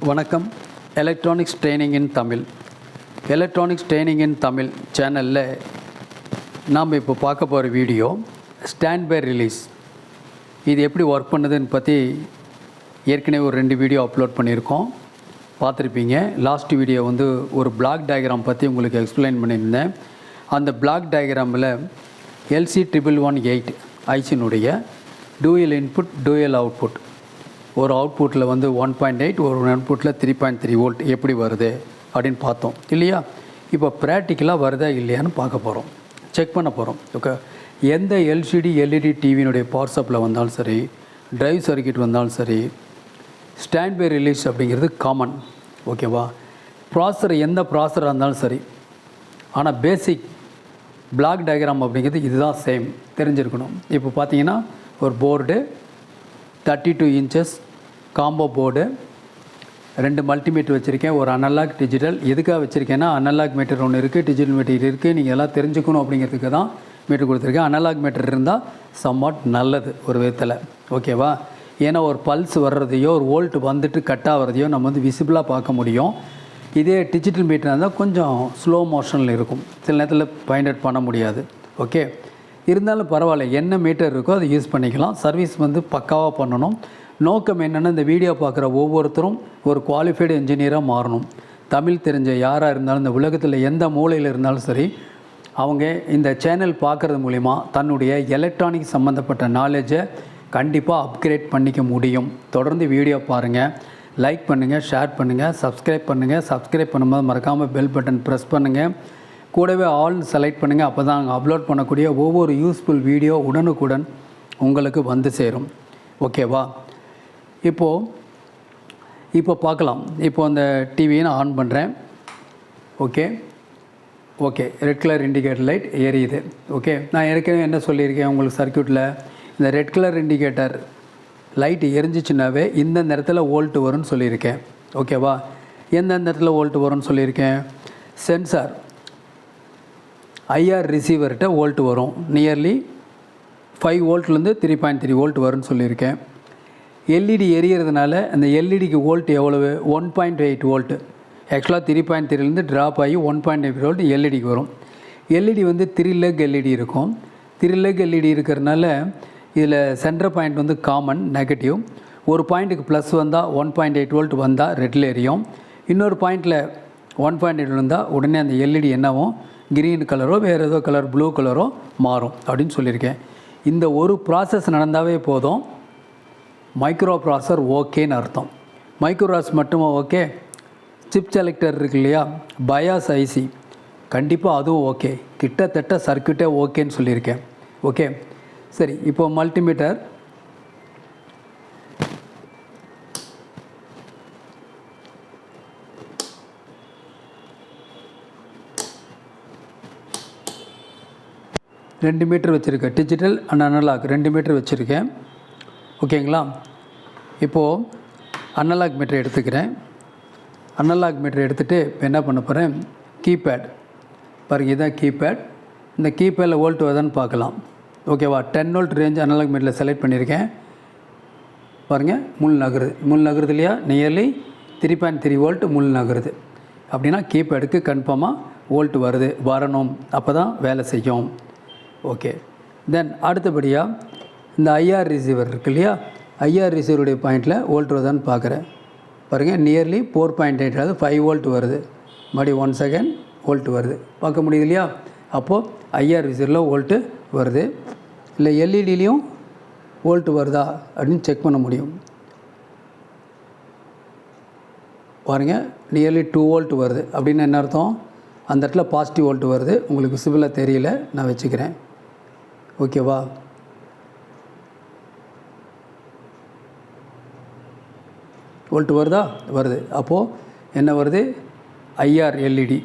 வணக்கம். Electronics training இன் Tamil. Electronics training இன் தமிழ் சேனலில் நாம் இப்போ பார்க்க போகிற வீடியோ ஸ்டாண்ட் பை ரிலீஸ். இது எப்படி ஒர்க் பண்ணுதுன்னு பற்றி ஏற்கனவே ஒரு 2 வீடியோ அப்லோட் பண்ணியிருக்கோம், பார்த்துருப்பீங்க. லாஸ்ட் வீடியோ ஒரு பிளாக் டயக்ராம் பற்றி உங்களுக்கு எக்ஸ்பிளைன் பண்ணியிருந்தேன். அந்த பிளாக் டயக்ராமில் LC111 ஐசினுடைய டூயல் இன்புட் டூயல் அவுட்புட், ஒரு அவுட்புட்டில் 1.8, ஒரு இன்புட்டில் 3.3 வோல்ட் எப்படி வருது அப்படின்னு பார்த்தோம் இல்லையா. இப்போ ப்ராக்டிக்கலாக வருதா இல்லையான்னு பார்க்க போகிறோம், செக் பண்ண போகிறோம். ஓகே, எந்த எல்சிடி எல்இடி டிவியினுடைய பவர் சப்ளை வந்தாலும் சரி, டிரைவ் சர்க்கியூட் வந்தாலும் சரி, ஸ்டாண்ட் பை ரிலீஸ் அப்படிங்கிறது காமன். ஓகேவா, ப்ராசஸர் எந்த ப்ராசஸராக இருந்தாலும் சரி. ஆனால் பேசிக் பிளாக் டயக்ராம் அப்படிங்கிறது இதுதான், சேம் தெரிஞ்சிருக்கணும். இப்போ பார்த்தீங்கன்னா ஒரு board 32 inches combo board, 2 multimeter வச்சுருக்கேன், ஒரு அனலாக் டிஜிட்டல். எதுக்காக வச்சுருக்கேன்னா அனலாக் மீட்டர் ஒன்று இருக்குது, டிஜிட்டல் மீட்டர் இருக்குது. நீங்கள் எல்லாம் தெரிஞ்சுக்கணும் அப்படிங்கிறதுக்கு தான் மீட்டர் கொடுத்துருக்கேன். அனலாக் மீட்டர் இருந்தால் சம்வாட் நல்லது ஒரு விதத்தில். ஓகேவா, ஏன்னா ஒரு பல்ஸ் வர்றதையோ ஒரு வோல்ட் வந்துட்டு கட் ஆகிறதையோ நம்ம விசிபிளாக பார்க்க முடியும். இதே டிஜிட்டல் மீட்டர் இருந்தால் கொஞ்சம் ஸ்லோ மோஷனில் இருக்கும், சில நேரத்தில் ஃபைண்ட் அவுட் பண்ண முடியாது. ஓகே, இருந்தாலும் பரவாயில்ல, என்ன மீட்டர் இருக்கோ அதை யூஸ் பண்ணிக்கலாம். சர்வீஸ் பக்காவாக பண்ணணும். நோக்கம் என்னென்னா, இந்த வீடியோ பார்க்குற ஒவ்வொருத்தரும் ஒரு குவாலிஃபைடு இன்ஜினியராக மாறணும். தமிழ் தெரிஞ்ச யாராக இருந்தாலும், இந்த உலகத்தில் எந்த மூலையில் இருந்தாலும் சரி, அவங்க இந்த சேனல் பார்க்குறது மூலிமா தன்னுடைய எலக்ட்ரானிக் சம்மந்தப்பட்ட நாலேஜை கண்டிப்பாக அப்கிரேட் பண்ணிக்க முடியும். தொடர்ந்து வீடியோ பாருங்கள், லைக் பண்ணுங்கள், ஷேர் பண்ணுங்கள், சப்ஸ்கிரைப் பண்ணுங்கள். சப்ஸ்கிரைப் பண்ணும்போது மறக்காமல் பெல் பட்டன் ப்ரெஸ் பண்ணுங்கள். கூடவே ஆல் செலக்ட் பண்ணுங்கள். அப்போ தான் அங்கே அப்லோட் பண்ணக்கூடிய ஒவ்வொரு யூஸ்ஃபுல் வீடியோ உடனுக்குடன் உங்களுக்கு வந்து சேரும். ஓகேவா, இப்போ பார்க்கலாம். இப்போ அந்த டிவியை நான் ஆன் பண்ணுறேன். Okay, red colour indicator light எரியுது. ஓகே, நான் ஏற்கனவே என்ன சொல்லியிருக்கேன் உங்களுக்கு, சர்க்யூட்டில் இந்த ரெட் கலர் இண்டிகேட்டர் லைட் எரிஞ்சிச்சுனாவே இந்த நேரத்தில் வோல்ட் வரும்னு சொல்லியிருக்கேன். ஓகேவா, எந்த நேரத்தில் வோல்ட் வரும்னு சொல்லியிருக்கேன், சென்சார் ஐஆர் ரிசீவர்கிட்ட வோல்ட் வரும். நியர்லி 5 வோல்ட்லேருந்து 3.3 வோல்ட் வரும்னு சொல்லியிருக்கேன். எல்இடி எரியறதுனால அந்த எல்இடிக்கு வோல்ட் எவ்வளவு, 1.8 வோல்ட்டு. ஆக்சுவலாக 3.3லேருந்து ட்ராப் ஆகி 1.8 வோல்ட் எல்இடிக்கு வரும். எல்இடி 3 லெக் எல்இடி இருக்கும். 3 லெக் எல்இடி இருக்கிறதுனால இதில் சென்டர் பாயிண்ட் காமன் நெகட்டிவ். ஒரு பாயிண்ட்டுக்கு ப்ளஸ் வந்தால் 1.8 வோல்ட் வந்தால் ரெட்டில் எரியும். இன்னொரு பாயிண்டில் 1.8 வந்தால் உடனே அந்த எல்இடி என்னவும் கிரீன் கலரோ வேறு ஏதோ கலர் ப்ளூ கலரோ மாறும் அப்படின்னு சொல்லியிருக்கேன். இந்த ஒரு ப்ராசஸ் நடந்தாவே போதும், மைக்ரோ ப்ராசஸர் ஓகேன்னு அர்த்தம். மைக்ரோ ப்ராசஸ் மட்டுமா ஓகே, சிப் செலக்டர் இருக்கு இல்லையா, பயாஸ் ஐசி, கண்டிப்பாக அதுவும் ஓகே. கிட்டத்தட்ட சர்க்யூட்டே ஓகேன்னு சொல்லியிருக்கேன். ஓகே, சரி. இப்போ மல்டிமீட்டர் ரெண்டு மீட்டர் வச்சுருக்கேன், டிஜிட்டல் அண்ட் அனலாக் 2 மீட்டர் வச்சுருக்கேன். ஓகேங்களா, இப்போது அனலாக் மீட்டர் எடுத்துக்கிறேன். அனலாக் மீட்டர் எடுத்துகிட்டு இப்போ என்ன பண்ண போகிறேன், கீபேட் பாருங்கள், இதுதான் கீபேட். இந்த கீபேடில் வோல்ட் வருதான்னு பார்க்கலாம். ஓகேவா, 10 வோல்ட் ரேஞ்ச் அனலாக் மீட்டரில் செலக்ட் பண்ணியிருக்கேன். பாருங்கள், முள் நகருது இல்லையா, நியர்லி 3.3 வோல்ட் முள் நகருது. அப்படின்னா கீபேடுக்கு கன்ஃபார்மாக வோல்ட் வரணும், அப்போ தான் வேலை செய்யும். ஓகே, தென் அடுத்தபடியாக இந்த ஐஆர் ரிசீவர் இருக்கு இல்லையா, ஐஆர் ரிசீவருடைய பாயிண்டில் வோல்ட் வருதான்னு பார்க்குறேன். பாருங்கள், நியர்லி 4.8, அதாவது 5 வோல்ட் வருது. மறுபடியும் 1 செகண்ட் வோல்ட் வருது, பார்க்க முடியுது இல்லையா. அப்போது ஐஆர் ரிசீவரில் வோல்ட்டு வருது. இல்லை எல்இடிலையும் வோல்ட் வருதா அப்படின்னு செக் பண்ண முடியும். பாருங்கள், நியர்லி 2 வோல்ட் வருது. அப்படின்னு என்ன அர்த்தம், அந்த இடத்துல பாசிட்டிவ் வோல்ட் வருது. உங்களுக்கு விசிபிளாக தெரியல, நான் வச்சுக்கிறேன். ஓகேவா, வோல்ட் வருது. அப்போது என்ன வருது, ஐஆர் எல்இடி,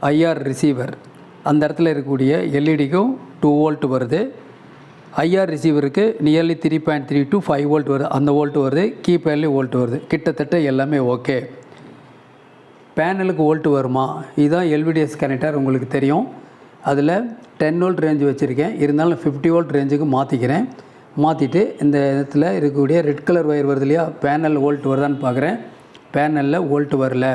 ஐஆர் ரிசீவர், அந்த இடத்துல இருக்கக்கூடிய எல்இடிக்கும் 2 வோல்ட் வருது. ஐஆர் ரிசீவருக்கு நியர்லி 3.3 to 5 வோல்ட் வருது, அந்த வோல்ட் வருது. கீபேட்லேயும் வோல்ட் வருது. கிட்டத்தட்ட எல்லாமே ஓகே. பேனலுக்கு வோல்ட் வருமா, இதுதான் எல்விடிஎஸ் கனெக்டர், உங்களுக்கு தெரியும். அதில் 10 வோல்ட் ரேஞ்சு வச்சுருக்கேன், இருந்தாலும் 50 வோல்ட் ரேஞ்சுக்கு மாற்றிக்கிறேன். மாற்றிட்டு இந்த இடத்துல இருக்கக்கூடிய ரெட் கலர் ஒயர் வருது இல்லையா, பேனல் வோல்ட் வருதான்னு பார்க்குறேன். பேனலில் வோல்ட் வரல.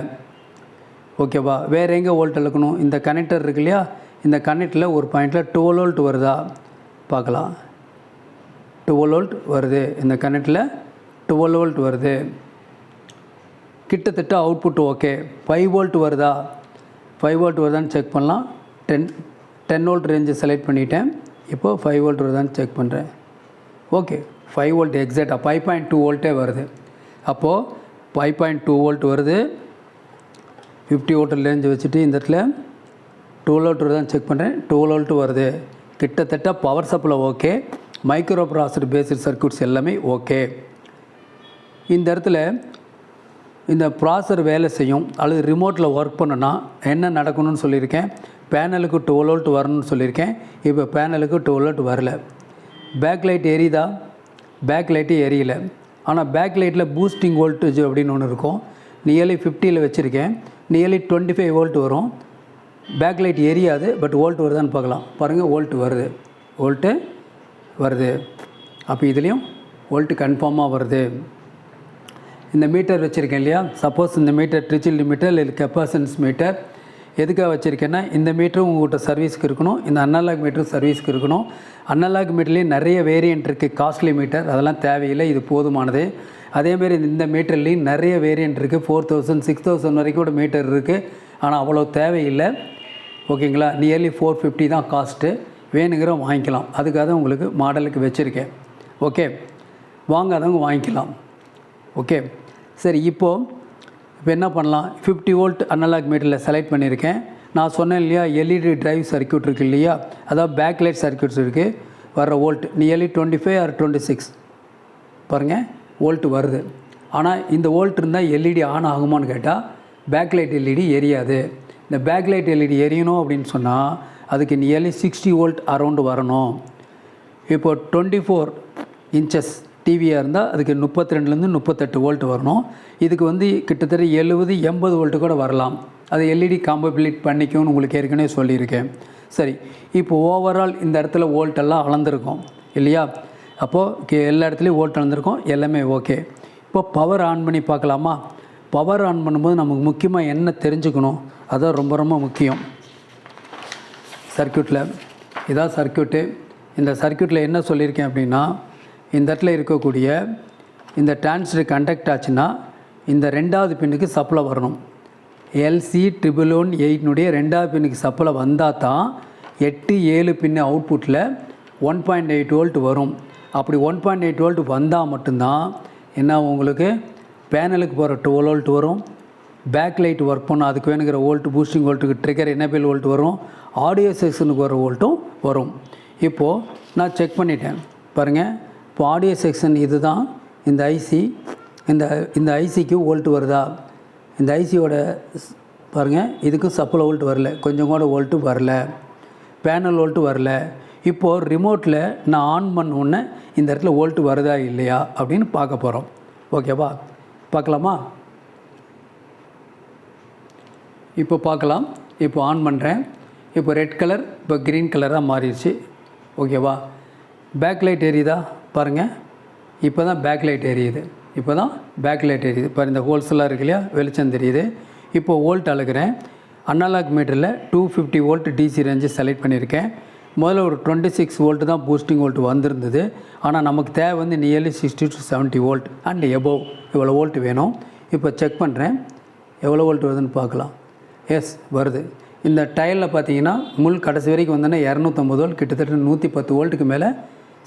ஓகேவா? வேறு எங்கே வோல்ட் இழுக்கணும்? இந்த கனெக்டர் இருக்கு இல்லையா, இந்த கனெக்டரில் ஒரு பாயிண்டில் 12 வோல்ட் வருதா பார்க்கலாம். 12 வோல்ட் வருது. இந்த கனெக்டில் 12 வோல்ட் வருது. கிட்டத்தட்ட அவுட்புட் ஓகே. 5 வோல்ட் வருதா, 5 வோல்ட் வருதான்னு செக் பண்ணலாம். 10 வோல்ட் ரேஞ்சு செலக்ட் பண்ணிட்டேன். இப்போது 5 வோல்ட் வருதான்னு செக் பண்ணுறேன். ஓகே, 5 வோல்ட் எக்ஸாக்டாக 5.2 வோல்ட்டே வருது. அப்போது 5.2 வோல்ட் வருது. 50 வோல்ட் ரேஞ்சு வச்சுட்டு இந்த இடத்துல 12 வோல்ட் வருதான்னு செக் பண்ணுறேன். 12 வோல்ட் வருது. கிட்டத்தட்ட power supply okay. Micro processor based circuits எல்லாமே ஓகே. இந்த இடத்துல இந்த ப்ராசஸர் வேலை செய்யும் அல்லது ரிமோட்டில் ஒர்க் பண்ணுன்னா என்ன நடக்கணும்னு சொல்லியிருக்கேன். பேனலுக்கு 12 வோல்ட் வரணும்னு சொல்லியிருக்கேன். இப்போ பேனலுக்கு 12 வோல்ட் வரல. பேக் லைட் எரியுதா? பேக் லைட்டு எரியல. ஆனால் பேக் லைட்டில் பூஸ்டிங் வோல்டேஜ் அப்படின்னு ஒன்று இருக்கும். நியர்லி 50ல் வச்சுருக்கேன். நியர்லி 25 வோல்ட் வரும். பேக் லைட் எரியாது, பட் வோல்ட் வருதான்னு பார்க்கலாம். பாருங்கள், வோல்ட் வருது. வோல்ட்டு வருது. அப்போ இதுலேயும் வோல்ட்டு கன்ஃபார்மாக வருது. இந்த மீட்டர் வச்சுருக்கேன் இல்லையா, சப்போஸ் இந்த மீட்டர் ட்ரிச்சில் மீட்டர் இல்லை கெப்பாசிட்டன்ஸ் மீட்டர் எதுக்காக வச்சுருக்கேன்னா, இந்த மீட்டரும் உங்கள்கிட்ட சர்வீஸ்க்கு இருக்கணும், இந்த அனலாக் மீட்டரும் சர்வீஸ்க்கு இருக்கணும். அனலாக் மீட்டர்லேயும் நிறைய வேரியன்ட் இருக்குது. காஸ்ட்லி மீட்டர் அதெல்லாம் தேவையில்லை, இது போதுமானது. அதேமாரி இந்த மீட்டர்லேயும் நிறைய வேரியன்ட் இருக்குது. 4000 6000 வரைக்கும் கூட மீட்டர் இருக்குது. ஆனால் அவ்வளோ தேவையில்லை. ஓகேங்களா? நியர்லி 450 தான் காஸ்ட்டு. வேணுங்கிற வாங்கிக்கலாம். அதுக்காக தான் உங்களுக்கு மாடலுக்கு வச்சுருக்கேன். ஓகே, வாங்காதவங்க வாங்கிக்கலாம். ஓகே, சரி. இப்போது என்ன பண்ணலாம்? 50 வோல்ட் அனலாக் மீட்டரில் செலக்ட் பண்ணியிருக்கேன். நான் சொன்னேன் இல்லையா, எல்இடி டிரைவ் சர்க்யூட் இருக்குது இல்லையா, அதாவது பேக்லைட் சர்க்யூட்ஸ் இருக்குது. வர்ற வோல்ட் நியர்லி 25 ஆர் 26 பாருங்கள், வோல்ட் வருது. ஆனால் இந்த வோல்ட் இருந்தால் எல்இடி ஆன் ஆகுமான்னு கேட்டால் பேக்லைட் எல்இடி எரியாது. இந்த பேக்லைட் எல்இடி எரியணும் அப்படின்னு சொன்னால் அதுக்கு நியர்லி 60 வோல்ட் அரௌண்டு வரணும். இப்போ 24 இன்ச்சஸ் டிவியாக இருந்தால் அதுக்கு 32லேருந்து 38 வோல்ட் வரணும். இதுக்கு வந்து கிட்டத்தட்ட 70-80 வோல்ட்டு கூட வரலாம். அது எல்இடி காம்பபிலிட் பண்ணிக்கும்னு உங்களுக்கு ஏற்கனவே சொல்லியிருக்கேன். சரி, இப்போ ஓவரால் இந்த இடத்துல வோல்ட்டெல்லாம் அளந்துருக்கோம் இல்லையா? அப்போது எல்லா இடத்துலையும் வோல்ட் அளந்துருக்கோம், எல்லாமே ஓகே. இப்போ பவர் ஆன் பண்ணி பார்க்கலாமா? பவர் ஆன் பண்ணும்போது நமக்கு முக்கியமாக என்ன தெரிஞ்சுக்கணும், அதான் ரொம்ப ரொம்ப முக்கியம். சர்க்யூட்டில் இதான் சர்க்யூட்டு. இந்த சர்க்யூட்டில் என்ன சொல்லியிருக்கேன் அப்படின்னா, இந்த இடத்துல இருக்கக்கூடிய இந்த டிரான்சிஸ்டர் கண்டக்ட் ஆச்சுன்னா இந்த ரெண்டாவது பின்னுக்கு சப்ளை வரணும். LC111 ரெண்டாவது பின்னுக்கு சப்ளை வந்தால் தான் 8-7 பின்னு அவுட்புட்டில் 1.8 வோல்ட் வரும். அப்படி 1.8 வோல்ட் வந்தால் மட்டும்தான் என்ன உங்களுக்கு பேனலுக்கு போகிற 12 வோல்ட் வரும். பேக் லைட் ஒர்க் பண்ணால் அதுக்கு வேணுங்கிற வோல்ட் பூஸ்டிங் வோல்ட்டுக்கு ட்ரிகர் எனேபிள் வோல்ட் வரும். ஆடியோ செக்ஷனுக்கு வர வோல்ட்டும் வரும். இப்போது நான் செக் பண்ணிட்டேன் பாருங்கள். இப்போ ஆடியோ செக்ஷன் இது தான். இந்த ஐசி இந்த ஐசிக்கு வோல்ட் வருதா? இந்த ஐசியோட பாருங்கள், இதுக்கும் சப்ளை வோல்ட் வரல, கொஞ்சம் கூட வோல்ட்டு வரல, பேனல் வோல்ட்டு வரல. இப்போது ரிமோட்டில் நான் ஆன் பண்ண உடனே இந்த இடத்துல வோல்ட்டு வருதா இல்லையா அப்படின்னு பார்க்க போகிறோம். ஓகேவா? பார்க்கலாமா? இப்போ பார்க்கலாம். இப்போ ஆன் பண்ணுறேன். இப்போ ரெட் கலர் இப்போ க்ரீன் கலராக மாறிடுச்சு. ஓகேவா? பேக் லைட் எரியுதா பாருங்கள். இப்போ தான் பேக் லைட் எரியுது. இப்போ தான் பேக் லைட் எரியுது. இப்போ இந்த ஹோல்ஸ்லாம் இருக்கு இல்லையா, வெளிச்சம் தெரியுது. இப்போ வோல்ட் அழுகிறேன். அனலாக் மீட்டரில் 250 வோல்ட் டிசி ரேஞ்சு செலக்ட் பண்ணியிருக்கேன். முதல்ல ஒரு 26 வோல்ட் தான் பூஸ்டிங் வோல்ட் வந்திருந்தது. ஆனால் நமக்கு தேவை வந்து நியர்லி 60-70 வோல்ட் அண்ட் எபோவ் இவ்வளோ வோல்ட் வேணும். இப்போ செக் பண்ணுறேன் எவ்வளோ வோல்ட் வருதுன்னு பார்க்கலாம். எஸ், வருது. இந்த டைலில் பார்த்தீங்கன்னா முள் கடைசி வரைக்கும் வந்தோன்னா 250 வோல்ட், கிட்டத்தட்ட 110 வோல்ட்டுக்கு மேலே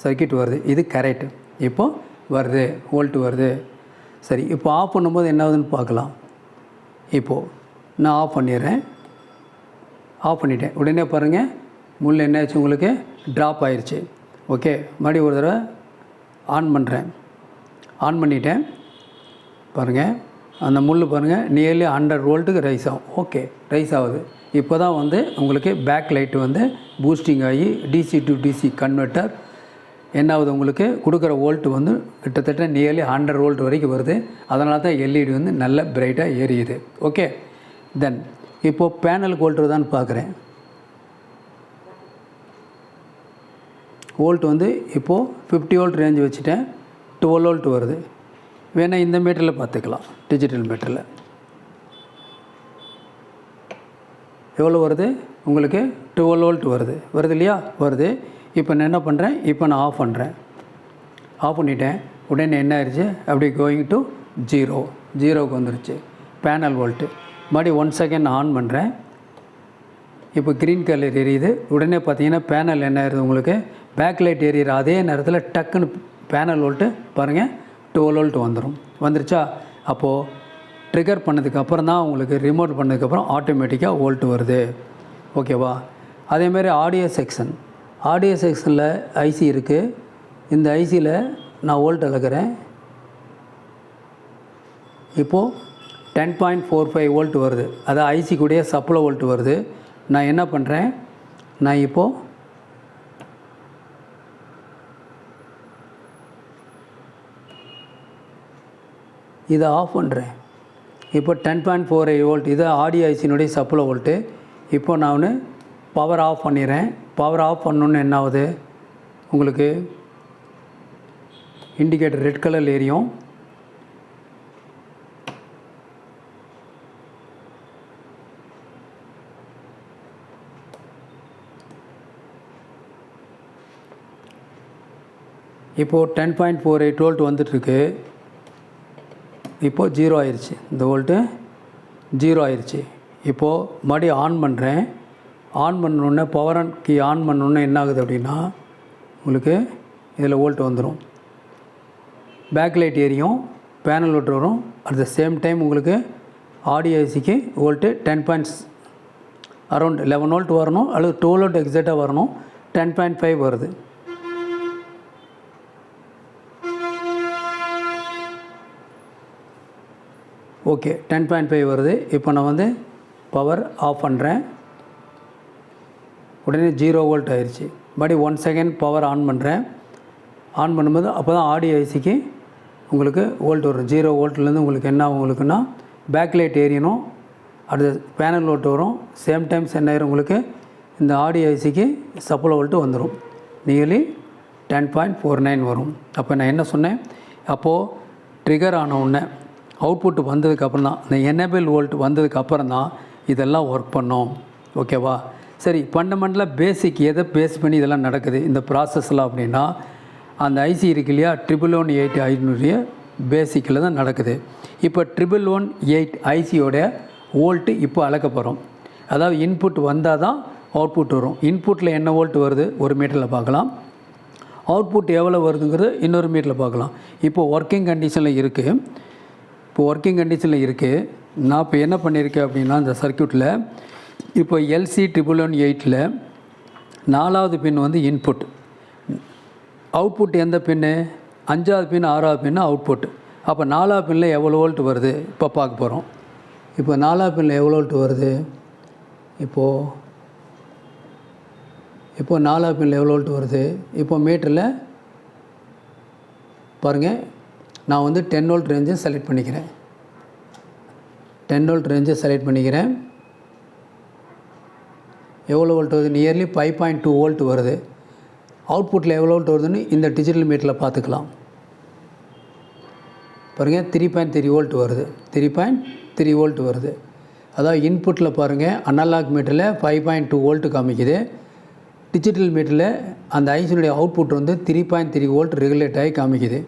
சர்க்யூட் வருது. இது கரெக்டு. இப்போது வருது, வோல்ட் வருது. சரி, இப்போ ஆஃப் பண்ணும்போது என்ன ஆகுதுன்னு பார்க்கலாம். இப்போது நான் ஆஃப் பண்ணிடுறேன். ஆஃப் பண்ணிட்டேன். உடனே பாருங்கள், முள் என்ன ஆச்சு உங்களுக்கு, ட்ராப் ஆயிடுச்சு. ஓகே, மறுபடியும் ஒரு தடவை ஆன் பண்ணுறேன். ஆன் பண்ணிட்டேன். பாருங்கள், அந்த முள் பாருங்கள் நியர்லி 100 வோல்ட்டுக்கு ரைஸ் ஆகும். ஓகே, ரைஸ் ஆகுது. இப்போ தான் வந்து உங்களுக்கு பேக் லைட்டு வந்து பூஸ்டிங் ஆகி டிசி டு டிசி கன்வெர்ட்டர் என்னாவது உங்களுக்கு கொடுக்குற வோல்ட் வந்து கிட்டத்தட்ட நியர்லி 100 வோல்ட் வரைக்கும் வருது. அதனால தான் எல்இடி வந்து நல்ல பிரைட்டாக எரியுது. ஓகே, தென் இப்போது பேனலுக்கு வோல்ட் வருதான்னு பார்க்குறேன். வோல்ட் வந்து இப்போது 50 வோல்ட் ரேஞ்சு வச்சுட்டேன். 12 வோல்ட் வருது. வேணால் இந்த மீட்டரில் பார்த்துக்கலாம். டிஜிட்டல் மீட்டரில் எவ்வளோ வருது உங்களுக்கு? 12 வோல்ட் வருது இல்லையா? வருது. இப்போ நான் என்ன பண்ணுறேன், இப்போ நான் ஆஃப் பண்ணுறேன். ஆஃப் பண்ணிட்டேன். உடனே என்ன ஆயிடுச்சு, அப்படியே கோயிங் டு ஜீரோவுக்கு வந்துருச்சு பேனல் வோல்ட்டு. மறுபடியும் 1 செகண்ட் ஆன் பண்ணுறேன். இப்போ க்ரீன் கலர் எரியுது. உடனே பார்த்தீங்கன்னா பேனல் என்ன ஆயிடுது உங்களுக்கு, பேக் லைட் எரியிற அதே நேரத்தில் டக்குன்னு பேனல் வோல்ட்டு பாருங்கள் 12 வோல்ட் வந்துருச்சா? அப்போது ட்ரிகர் பண்ணதுக்கப்புறம் தான் உங்களுக்கு ரிமோட் பண்ணதுக்கப்புறம் ஆட்டோமேட்டிக்காக வோல்ட் வருது. ஓகேவா? அதேமாதிரி ஆடியோ செக்ஷனில் ஐசி இருக்குது. இந்த ஐசியில் நான் வோல்ட் அளக்கிறேன். இப்போது 10.45 வோல்ட் வருது. அதான் ஐசி கூடயே சப்ளை வோல்ட் வருது. நான் என்ன பண்ணுறேன், நான் இப்போது இதை ஆஃப் பண்ணுறேன். இப்போ 10.48 வோல்ட் இது ஆடியோ ஐசினுடைய சப்ளை வோல்ட்டு. இப்போ நான் பவர் ஆஃப் பண்ணிடுறேன். பவர் ஆஃப் பண்ணணுன்னு என்ன ஆகுது உங்களுக்கு, இண்டிகேட்டர் ரெட் கலரில் எரியும். இப்போது 10.48 வோல்ட் வந்துட்டுருக்கு. இப்போது 0 ஆயிடுச்சு. இந்த வோல்ட்டு 0 ஆயிடுச்சு. இப்போது மறுபடியும் ஆன் பண்ணுறேன். ஆன் பண்ணோன்னே பவர் ஆன் கீ ஆன் பண்ணோன்னே என்ன ஆகுது அப்படின்னா உங்களுக்கு இதில் வோல்ட் வந்துடும். பேக் லைட் எரியும், பேனல் வோல்ட் வரும். அட் த சேம் டைம் உங்களுக்கு ஆடியோ ஐசிக்கு வோல்ட்டு 10 அரௌண்ட் 11 வோல்ட் வரணும், அல்லது 12 வோல்ட் எக்ஸாக்டாக வரணும். 10.5 வருது. ஓகே, 10.5 வருது. இப்போ நான் பவர் ஆஃப் பண்ணுறேன். உடனே 0 வோல்ட் ஆயிடுச்சு. மறுபடியும் 1 செகண்ட் பவர் ஆன் பண்ணுறேன். ஆன் பண்ணும்போது அப்போ தான் ஆடியோ ஐசிக்கு உங்களுக்கு வோல்ட் வரும். 0 வோல்ட்லேருந்து உங்களுக்கு என்ன ஆகும் உங்களுக்குன்னா, பேக் லைட் எரியணும், அடுத்து பேனல் வோல்ட் வரும். சேம் டைம்ஸ் என்ன ஆயிரும் உங்களுக்கு, இந்த ஆடியோ ஐசிக்கு சப்ளை வோல்ட்டு வந்துடும். நியர்லி 10.49 வரும். அப்போ நான் என்ன சொன்னேன், அப்போது ட்ரிகர் ஆன உடனே அவுட்புட் வந்ததுக்கப்புறம் தான், இந்த எனேபிள் வோல்ட் வந்ததுக்கப்புறம் தான் இதெல்லாம் ஒர்க் பண்ணோம். ஓகேவா? சரி, ஃபண்டமெண்டலாக பேசிக் எதை பேஸ் பண்ணி இதெல்லாம் நடக்குது இந்த ப்ராசஸ்லாம் அப்படின்னா, அந்த ஐசி இருக்கு இல்லையா, 1118 பேசிக்கில் தான் நடக்குது. இப்போ 1118 ஐசியோட வோல்ட்டு இப்போ அளக்க போகிறோம். அதாவது இன்புட் வந்தால் தான் அவுட்புட் வரும். இன்புட்டில் என்ன வோல்ட் வருது ஒரு மீட்டரில் பார்க்கலாம், அவுட்புட் எவ்வளோ வருதுங்கிறது இன்னொரு மீட்டரில் பார்க்கலாம். இப்போ ஒர்க்கிங் கண்டிஷனில் இருக்குது. நான் இப்போ என்ன பண்ணியிருக்கேன் அப்படின்னா, இந்த சர்க்யூட்டில் இப்போ எல்சி 1118 4வது பின் இன்புட், அவுட்புட் எந்த பின்னு, 5வது பின் 6வது பின்னு அவுட்புட். அப்போ 4வது பின்னில் எவ்வளோ வோல்ட் வருது இப்போ பார்க்க போகிறோம். இப்போ 4வது பின்னில் எவ்வளோ வோல்ட் வருது, இப்போது 4வது பின்னில் எவ்வளோ வோல்ட் வருது. இப்போ மீட்டரில் பாருங்கள், நான் 10 வோல்ட் ரேஞ்சை செலக்ட் பண்ணிக்கிறேன். 10 வோல்ட் ரேஞ்சை செலக்ட் பண்ணிக்கிறேன். எவ்வளோ வோல்ட் வருது, நியர்லி 5.2 வோல்ட் வருது. அவுட்புட்டில் எவ்வளோ வோல்ட் வருதுன்னு இந்த டிஜிட்டல் மீட்டரில் பார்த்துக்கலாம். பாருங்கள், 3.3 வோல்ட் வருது. 3.3 வோல்ட் வருது. அதாவது இன்புட்டில் பாருங்கள், அனலாக் மீட்டரில் 5.2 வோல்ட் காமிக்குது. டிஜிட்டல் மீட்டரில் அந்த ஐசினுடைய அவுட்புட் 3.3 வோல்ட் ரெகுலேட் ஆகி காமிக்குது.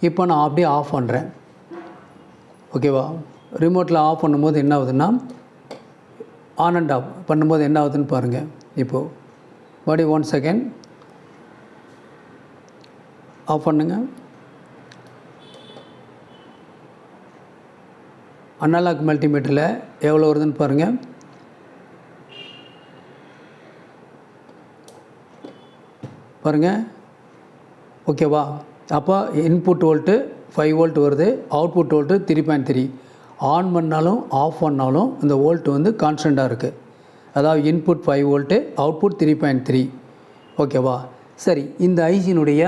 இப்போ நான் அப்படியே ஆஃப் பண்ணுறேன். ஓகேவா? ரிமோட்டில் ஆஃப் பண்ணும்போது என்ன ஆகுதுன்னா, ஆன் அண்ட் ஆஃப் பண்ணும்போது என்ன ஆகுதுன்னு பாருங்கள். இப்போது மறுபடியும் 1 செகண்ட் ஆஃப் பண்ணுங்க. அனலாக் மல்டிமீட்டரில் எவ்வளோ வருதுன்னு பாருங்கள். ஓகேவா? அப்போ இன்புட் வோல்ட்டு 5 வோல்ட் வருது, அவுட்புட் வோல்ட்டு 3.3. ஆன் பண்ணாலும் ஆஃப் பண்ணாலும் இந்த வோல்ட் கான்ஸ்டண்ட்டாக இருக்குது. அதாவது இன்புட் 5 வோல்ட்டு, அவுட்புட் 3.3. ஓகேவா? சரி, இந்த ஐசியினுடைய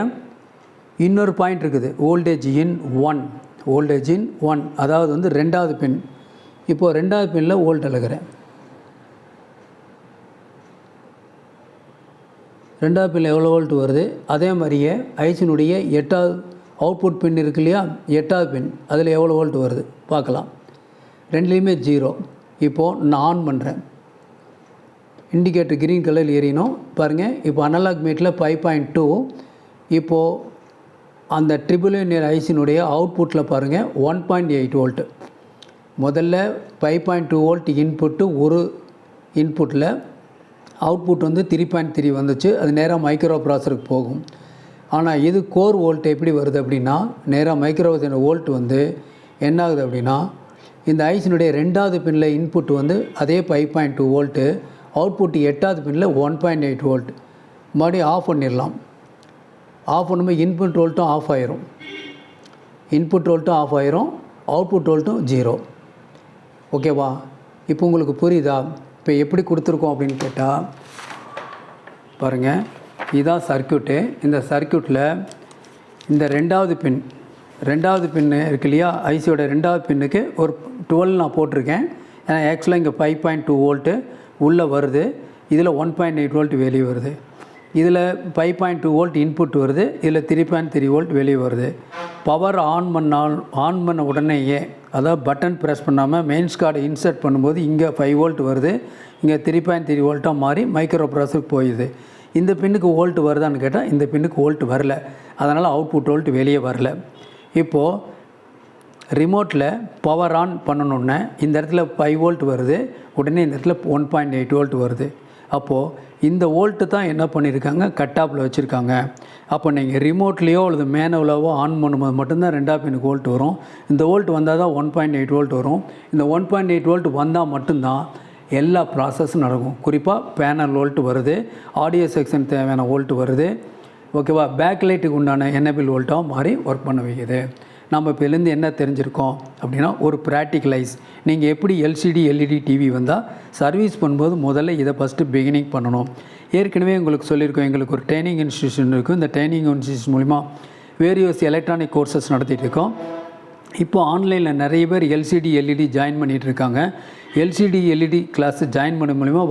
இன்னொரு பாயிண்ட் இருக்குது, வோல்டேஜ் இன் 1. அதாவது 2வது பின். இப்போது 2வது பின்னில் வோல்ட் அளக்கிறேன். 2வது பின்னில் எவ்வளோ வோல்ட் வருது, அதே மாதிரியே ஐசியினுடைய 8வது அவுட்புட் பின் இருக்கு இல்லையா, 8வது பின், அதில் எவ்வளோ வோல்ட் வருது பார்க்கலாம். ரெண்டுலேயுமே 0. இப்போது நான் ஆன் பண்ணுறேன். இண்டிகேட்டர் க்ரீன் கலரில் எரியணும் பாருங்கள். இப்போ அனலாக் மீட்டில் 5.2. இப்போது அந்த ட்ரிபிள்யூஎன் ஐசினுடைய அவுட்புட்டில் பாருங்கள் 1.8 வோல்ட்டு. முதல்ல 5.2 வோல்ட் இன்புட்டு ஒரு இன்புட்டில், அவுட்புட் வந்து 3.3 வந்துச்சு. அது நேராக மைக்ரோ ப்ராசருக்கு போகும். ஆனால் இது கோர் வோல்ட் எப்படி வருது அப்படின்னா, நேராக மைக்ரோ வோல்ட் வந்து என்ன ஆகுது அப்படின்னா, இந்த ஐசினுடைய 2வது பின்னில் இன்புட் வந்து அதே 5.2 வோல்ட்டு, அவுட்புட் 8வது பின்னில் 1.8 வோல்ட். மறுபடியும் ஆஃப் பண்ணிடலாம். ஆஃப் பண்ணும்போது இன்புட் வோல்ட்டும் ஆஃப் ஆயிரும், அவுட்புட் வோல்ட்டும் 0. ஓகேவா? இப்போ உங்களுக்கு புரியுதா? இப்போ எப்படி கொடுத்துருக்கோம் அப்படின்னு கேட்டால் பாருங்கள், இதுதான் சர்க்யூட்டு. இந்த சர்க்யூட்டில் இந்த 2வது பின்னு இருக்கு இல்லையா, ஐசியோட 2வது பின்னுக்கு ஒரு 12 நான் போட்டிருக்கேன். ஏன்னா ஆக்சுவலாக இங்கே 5.2 வோல்ட்டு உள்ளே வருது, இதில் 1.8 வோல்ட் வெளியே வருது. இதில் 5.2 வோல்ட் இன்புட் வருது, இதில் 3.3 வோல்ட் வெளியே வருது. பவர் ஆன் பண்ண உடனேயே, அதாவது பட்டன் ப்ரெஸ் பண்ணாமல் மெயின்ஸ் கார்டை இன்சர்ட் பண்ணும்போது இங்கே 5 வோல்ட் வருது, இங்கே 3.3 வோல்ட்டாக மாறி மைக்ரோ ப்ராசருக்கு போயிடுது. இந்த பின்னுக்கு வோல்ட் வருதான்னு கேட்டால் இந்த பின்னுக்கு வோல்ட் வரல, அதனால் அவுட்புட் வோல்ட் வெளியே வரல. இப்போது ரிமோட்டில் பவர் ஆன் பண்ணணுன்னே இந்த இடத்துல 5 வோல்ட் வருது, உடனே இந்த இடத்துல 1.8 வோல்ட் வருது. அப்போது இந்த வோல்ட்டு தான் என்ன பண்ணியிருக்காங்க, கட் ஆஃபில் வச்சுருக்காங்க. அப்போ நீங்கள் ரிமோட்லேயோ அல்லது மேனுவலாவோ ஆன் பண்ணும்போது மட்டும்தான் 2வது பின்னுக்கு வோல்ட் வரும். இந்த வோல்ட் வந்தால் தான் 1.8 வோல்ட் வரும். இந்த 1.8 வோல்ட் வந்தால் மட்டும்தான் எல்லா ப்ராசஸும் நடக்கும். குறிப்பாக பேனல் வோல்ட் வருது, ஆடியோ செக்ஷன் தேவையான வோல்ட் வருது. ஓகேவா? பேக் லைட்டுக்கு உண்டான எனேபிள் வோல்ட்டாக மாறி ஒர்க் பண்ண வைக்குது. நம்ம இப்போ இதுலேருந்து என்ன தெரிஞ்சுருக்கோம் அப்படின்னா, ஒரு ப்ராக்டிகலைஸ். நீங்கள் எப்படி எல்சிடி எல்இடி டிவி வந்தால் சர்வீஸ் பண்ணும்போது முதல்ல இதை ஃபஸ்ட்டு பிகினிங் பண்ணணும். ஏற்கனவே உங்களுக்கு சொல்லியிருக்கோம், எங்களுக்கு ஒரு ட்ரைனிங் இன்ஸ்டியூஷன் இருக்குது. இந்த ட்ரைனிங் இன்ஸ்டியூஷன் மூலிமா வேரியஸ் எலக்ட்ரானிக் கோர்சஸ் நடத்திட்டு இருக்கோம். இப்போ ஆன்லைனில் நிறைய பேர் எல்சிடி எல்இடி ஜாயின் பண்ணிகிட்டு இருக்காங்க. எல்சிடி எல்இடி கிளாஸ் ஜாயின் பண்ண மூலிமா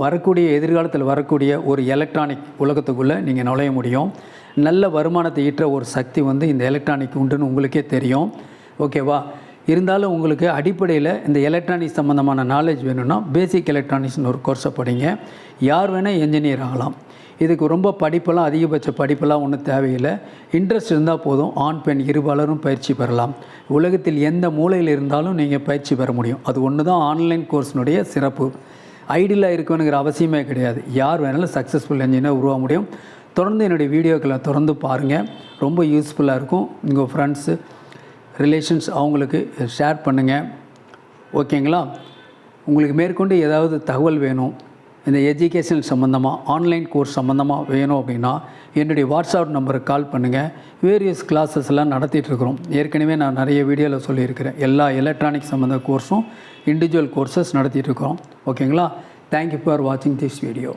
எதிர்காலத்தில் வரக்கூடிய ஒரு எலக்ட்ரானிக் உலகத்துக்குள்ளே நீங்கள் நுழைய முடியும். நல்ல வருமானத்தை ஈட்டுற ஒரு சக்தி வந்து இந்த எலக்ட்ரானிக் உண்டுன்னு உங்களுக்கே தெரியும். ஓகேவா? இருந்தாலும் உங்களுக்கு அடிப்படையில் இந்த எலக்ட்ரானிக்ஸ் சம்மந்தமான நாலேஜ் வேணும்னா பேசிக் எலக்ட்ரானிக்ஸ்னு ஒரு கோர்ஸை படிங்க. யார் வேணால் என்ஜினியர் ஆகலாம். இதுக்கு ரொம்ப படிப்பெல்லாம் அதிகபட்ச படிப்பெல்லாம் ஒன்றும் தேவையில்லை. இன்ட்ரெஸ்ட் இருந்தால் போதும். ஆண் பெண் இருபாலரும் பயிற்சி பெறலாம். உலகத்தில் எந்த மூலையில் இருந்தாலும் நீங்கள் பயிற்சி பெற முடியும். அது ஒன்று தான் ஆன்லைன் கோர்ஸினுடைய சிறப்பு. ஐடியலாக இருக்கணுங்கிற அவசியமே கிடையாது. யார் வேணாலும் சக்ஸஸ்ஃபுல் என்ஜினியர் உருவாக முடியும். தொடர்ந்து என்னுடைய வீடியோக்களை தொடர்ந்து பாருங்கள், ரொம்ப யூஸ்ஃபுல்லாக இருக்கும். உங்கள் ஃப்ரெண்ட்ஸு ரிலேஷன்ஸ் அவங்களுக்கு ஷேர் பண்ணுங்கள். ஓகேங்களா? உங்களுக்கு மேற்கொண்டு ஏதாவது தகவல் வேணும், இந்த எஜுகேஷன் சம்மந்தமாக ஆன்லைன் கோர்ஸ் சம்மந்தமாக வேணும் அப்படின்னா என்னுடைய வாட்ஸ்அப் நம்பருக்கு கால் பண்ணுங்கள். வேரியஸ் கிளாஸஸ் எல்லாம் நடத்திட்டுருக்குறோம். ஏற்கனவே நான் நிறைய வீடியோவில் சொல்லியிருக்கிறேன். எல்லா எலக்ட்ரானிக் சம்மந்த கோர்ஸும் இண்டிவிஜுவல் கோர்சஸ் நடத்திட்டுருக்குறோம். ஓகேங்களா? தேங்க்யூ ஃபார் வாட்சிங் திஸ் வீடியோ.